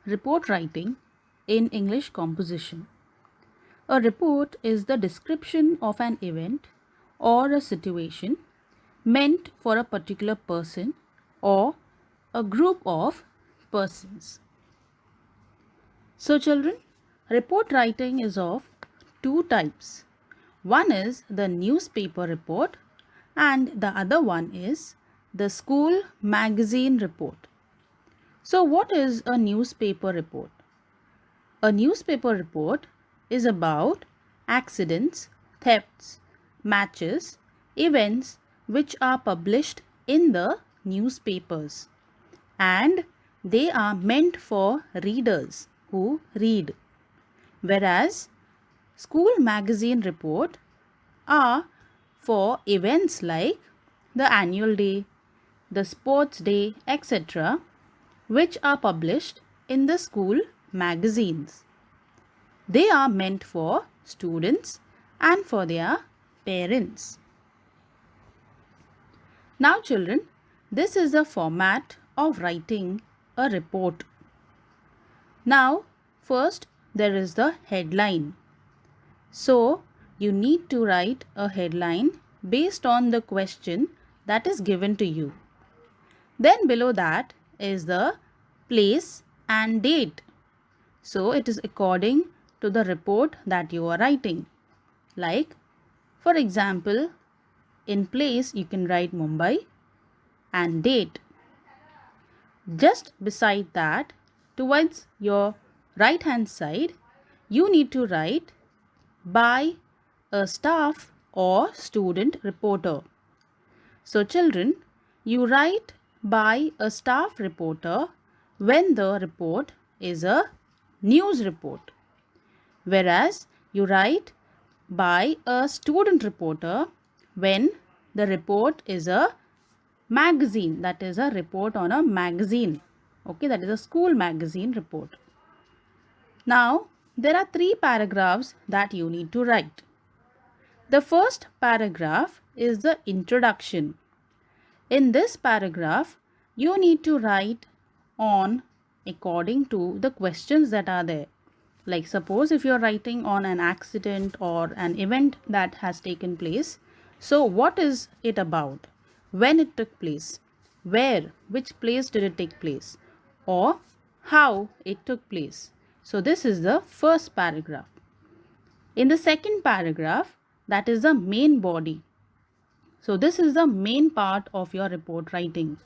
report writing in English composition. A report is the description of an event or a situation meant for a particular person or a group of persons. So children, report writing is of two types. One is the newspaper report and the other one is the school magazine report. So what is a newspaper report? A newspaper report is about accidents, thefts, matches, events which are published in the newspapers, and they are meant for readers who read. Whereas school magazine report are for events like the annual day, the sports day, etc., which are published in the school magazines. They are meant for students and for their parents. Now children, this is the format of writing a report. Now first there is the headline. So you need to write a headline based on the question that is given to you. Then below that is the place and date. So it is according to the report that you are writing. Like, for example, in place you can write Mumbai and date. Just beside that, towards your right hand side, you need to write by a staff or student reporter. So children, you write by a staff reporter when the report is a news report, whereas you write by a student reporter when the report is a magazine, that is a report on a magazine. Okay, that is a school magazine report. Now, there are 3 paragraphs that you need to write. The first paragraph is the introduction. In this paragraph, you need to write on according to the questions that are there. Like suppose if you are writing on an accident or an event that has taken place. So what is it about? When it took place? Where? Which place did it take place? Or how it took place? So this is the first paragraph. In the second paragraph, that is the main body. So this is the main part of your report writing.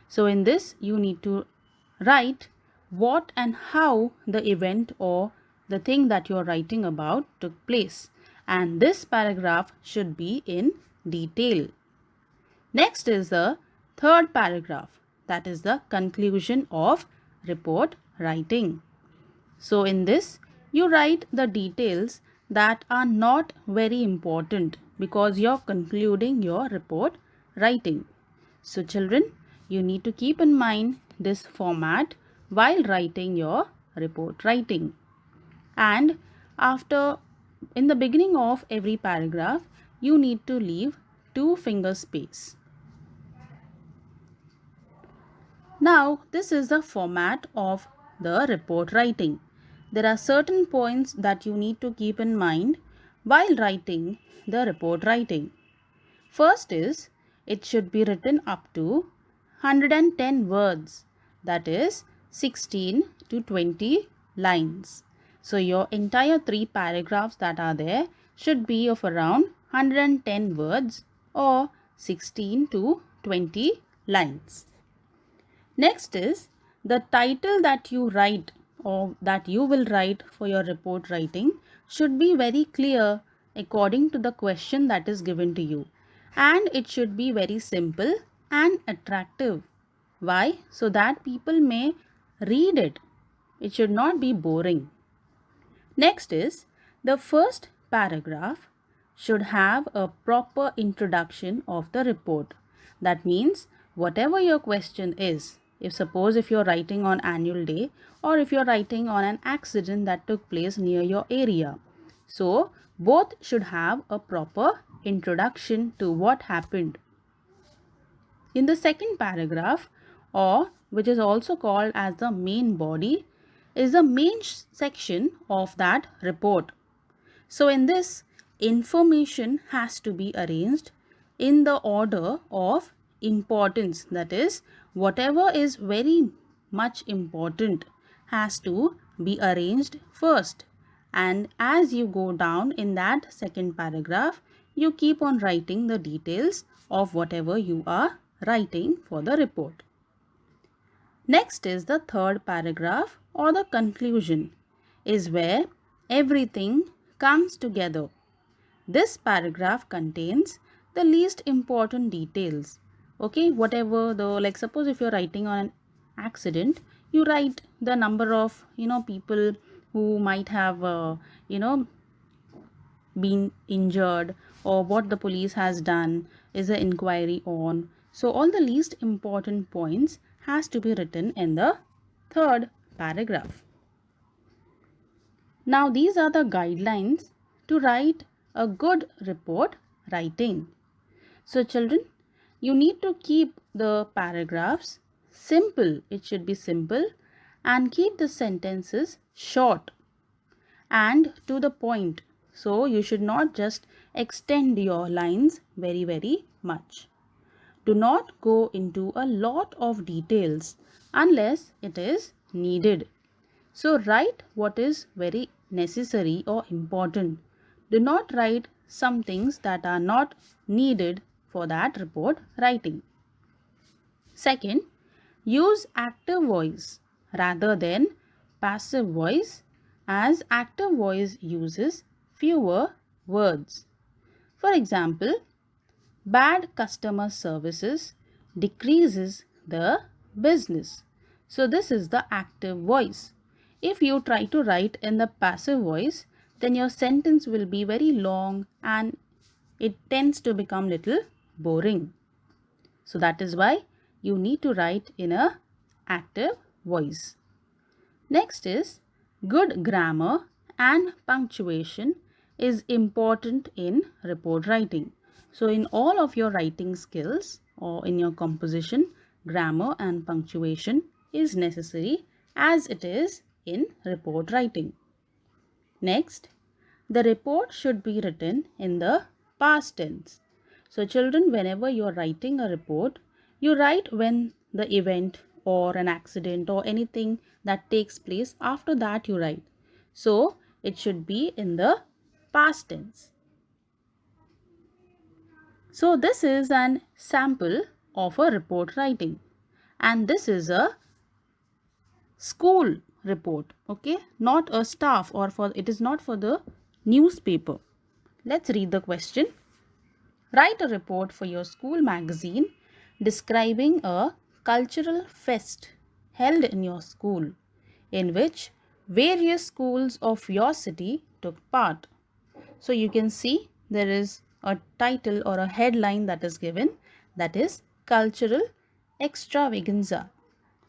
So in this you need to write what and how the event or the thing that you are writing about took place. And this paragraph should be in detail. Next is the third paragraph. That is the conclusion of report writing. So in this you write the details that are not very important because you're concluding your report writing. So children, you need to keep in mind this format while writing your report writing. And in the beginning of every paragraph, you need to leave 2 finger space. Now, this is the format of the report writing. There are certain points that you need to keep in mind while writing the report writing. First is, it should be written up to 110 words, that is 16 to 20 lines. So your entire 3 paragraphs that are there should be of around 110 words or 16 to 20 lines. Next is the title that you write or that you will write for your report writing should be very clear according to the question that is given to you, and it should be very simple and attractive. Why? So that people may read it. It should not be boring. Next is the first paragraph should have a proper introduction of the report. That means whatever your question is, if you're writing on annual day or if you're writing on an accident that took place near your area. So both should have a proper introduction to what happened. In the second paragraph, or which is also called as the main body, is the main section of that report. So in this, information has to be arranged in the order of importance. That is, whatever is very much important has to be arranged first. And as you go down in that second paragraph, you keep on writing the details of whatever you are writing for the report. Next is the third paragraph or the conclusion, is where everything comes together. This paragraph contains the least important details. Okay, whatever the, like suppose if you're writing on an accident, you write the number of, people who might have, been injured, or what the police has done, is an inquiry on. So all the least important points has to be written in the third paragraph. Now these are the guidelines to write a good report writing. So children, you need to keep the paragraphs simple. It should be simple, and keep the sentences short and to the point. So you should not just extend your lines very much. Do not go into a lot of details unless it is needed. So write what is very necessary or important. Do not write some things that are not needed for that report writing. Second, use active voice rather than passive voice, as active voice uses fewer words. For example, bad customer services decreases the business. So this is the active voice. If you try to write in the passive voice, then your sentence will be very long and it tends to become little boring. So that is why you need to write in a active voice. Next is, good grammar and punctuation is important in report writing. So in all of your writing skills or in your composition, grammar and punctuation is necessary as it is in report writing. Next, the report should be written in the past tense. So children, whenever you are writing a report, you write when the event or an accident or anything that takes place, after that you write. So it should be in the past tense. So this is an sample of a report writing, and this is a school report, okay, not a staff, or for it is not for the newspaper. Let's read the question. Write a report for your school magazine describing a cultural fest held in your school, in which various schools of your city took part. So you can see there is a title or a headline that is given, that is cultural extravaganza.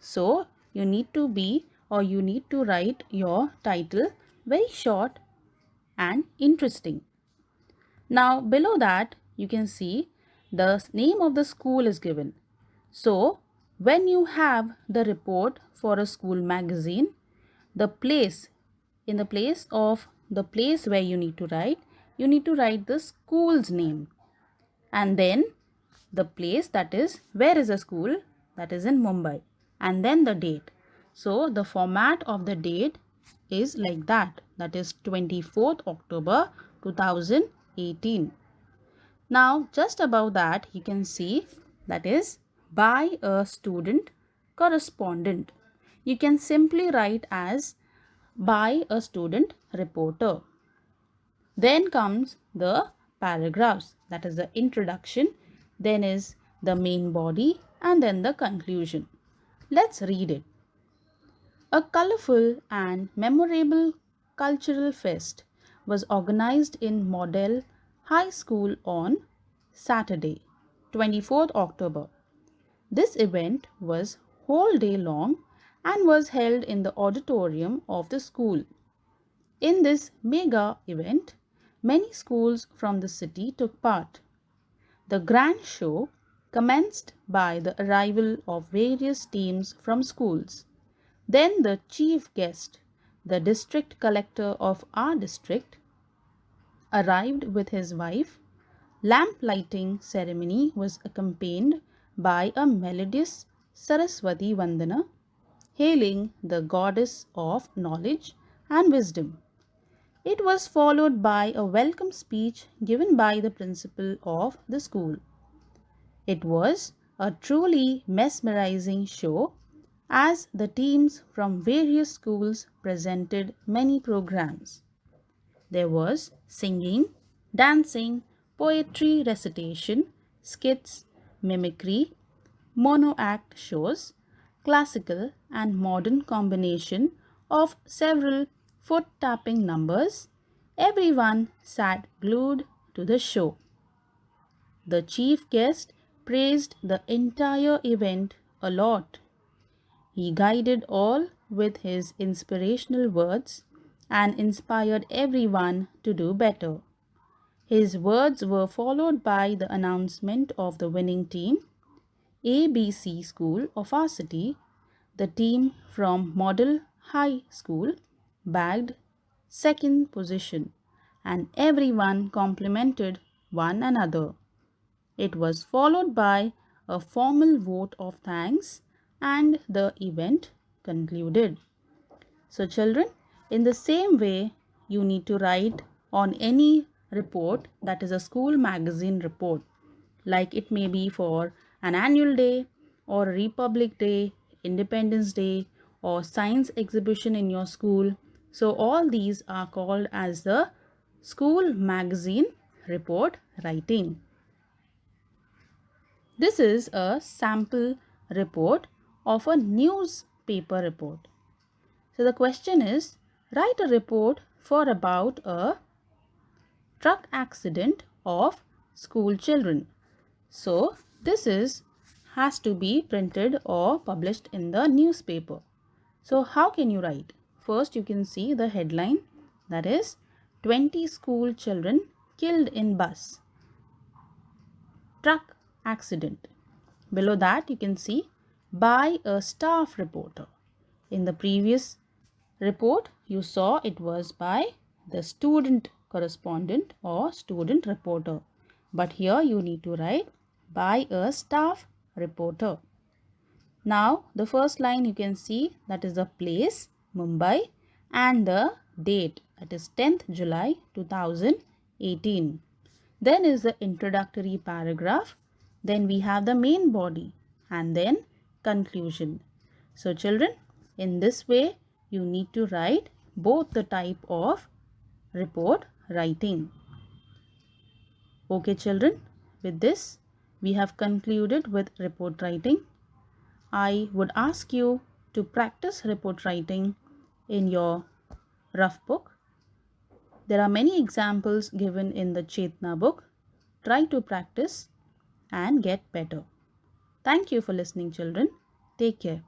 So you need to write your title very short and interesting. Now below that you can see the name of the school is given. So when you have the report for a school magazine, the place, in the place of the place where you need to write the school's name, and then the place, that is where is the school, that is in Mumbai, and then the date. So the format of the date is like that, that is 24th October 2018. Now just above that you can see that is by a student correspondent. You can simply write as by a student reporter. Then comes the paragraphs, that is the introduction, then is the main body, and then the conclusion. Let's read it. A colorful and memorable cultural fest was organized in Model High School on Saturday, 24th October. This event was whole day long and was held in the auditorium of the school. In this mega event, many schools from the city took part. The grand show commenced by the arrival of various teams from schools. Then the chief guest, the district collector of our district, arrived with his wife. Lamp lighting ceremony was accompanied by a melodious Saraswati Vandana, hailing the goddess of knowledge and wisdom. It was followed by a welcome speech given by the principal of the school. It was a truly mesmerizing show as the teams from various schools presented many programs. There was singing, dancing, poetry recitation, skits, mimicry, mono act shows, classical and modern combination of several foot tapping numbers. Everyone sat glued to the show. The chief guest praised the entire event a lot. He guided all with his inspirational words and inspired everyone to do better. His words were followed by the announcement of the winning team, ABC School of our city. The team from Model High School bagged second position and everyone complimented one another. It was followed by a formal vote of thanks and the event concluded. So, children, in the same way, you need to write on any report that is a school magazine report, like it may be for an annual day or Republic Day, Independence Day, or science exhibition in your school. So, all these are called as the school magazine report writing. This is a sample report of a newspaper report. So the question is, write a report for about a truck accident of school children. So this has to be printed or published in the newspaper. So how can you write? First you can see the headline, that is 20 school children killed in bus truck accident. Below that you can see by a staff reporter. In the previous report you saw it was by the student correspondent or student reporter, but here you need to write by a staff reporter. Now the first line you can see, that is the place Mumbai and the date, that is 10th July 2018. Then is the introductory paragraph, then we have the main body and then conclusion. So children, in this way you need to write both the type of report writing. Okay children, with this we have concluded with report writing. I would ask you to practice report writing in your rough book. There are many examples given in the Chetna book. Try to practice and get better. Thank you for listening, children. Take care.